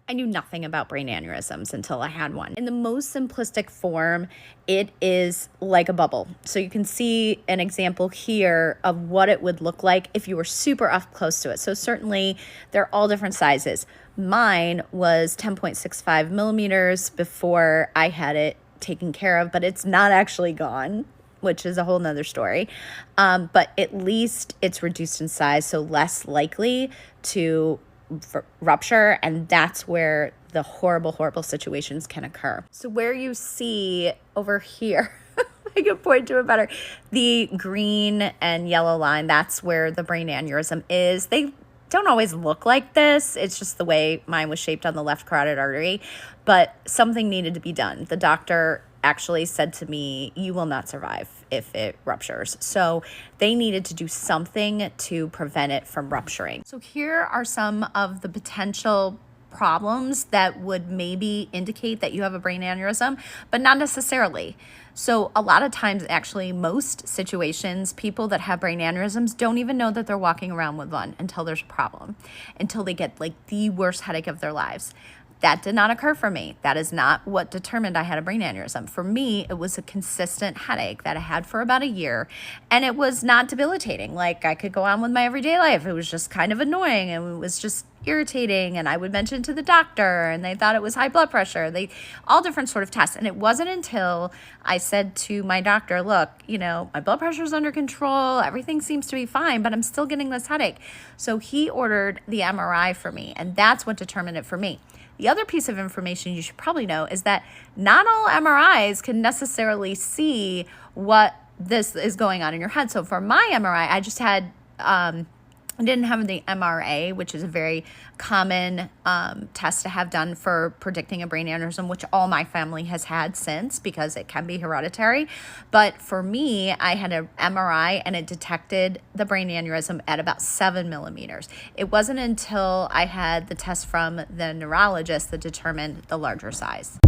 I knew nothing about brain aneurysms until I had one. In the most simplistic form, it is like a bubble. So you can see an example here of what it would look like if you were super up close to it. So certainly they're all different sizes. Mine was 10.65 millimeters before I had it taken care of, but it's not actually gone, which is a whole nother story. But at least it's reduced in size, so less likely to rupture, and that's where the horrible, horrible situations can occur. So where you see over here, I can point to it better, the green and yellow line, that's where the brain aneurysm is. They don't always look like this. It's just the way mine was shaped on the left carotid artery, but something needed to be done. The doctor actually said to me, you will not survive if it ruptures. So they needed to do something to prevent it from rupturing. So here are some of the potential problems that would maybe indicate that you have a brain aneurysm, but not necessarily. So a lot of times, actually, most situations, people that have brain aneurysms don't even know that they're walking around with one until there's a problem, until they get like the worst headache of their lives. That did not occur for me. That is not what determined I had a brain aneurysm. For me, it was a consistent headache that I had for about a year, and it was not debilitating. Like, I could go on with my everyday life. It was just kind of annoying, and it was just irritating, and I would mention to the doctor, and they thought it was high blood pressure. All different sort of tests. And it wasn't until I said to my doctor, look, my blood pressure is under control. Everything seems to be fine, but I'm still getting this headache. So he ordered the MRI for me, and that's what determined it for me. The other piece of information you should probably know is that not all MRIs can necessarily see what this is going on in your head. So for my MRI, I just had, I didn't have the MRA, which is a very common test to have done for predicting a brain aneurysm, which all my family has had since because it can be hereditary. But for me, I had an MRI and it detected the brain aneurysm at about 7 millimeters. It wasn't until I had the test from the neurologist that determined the larger size.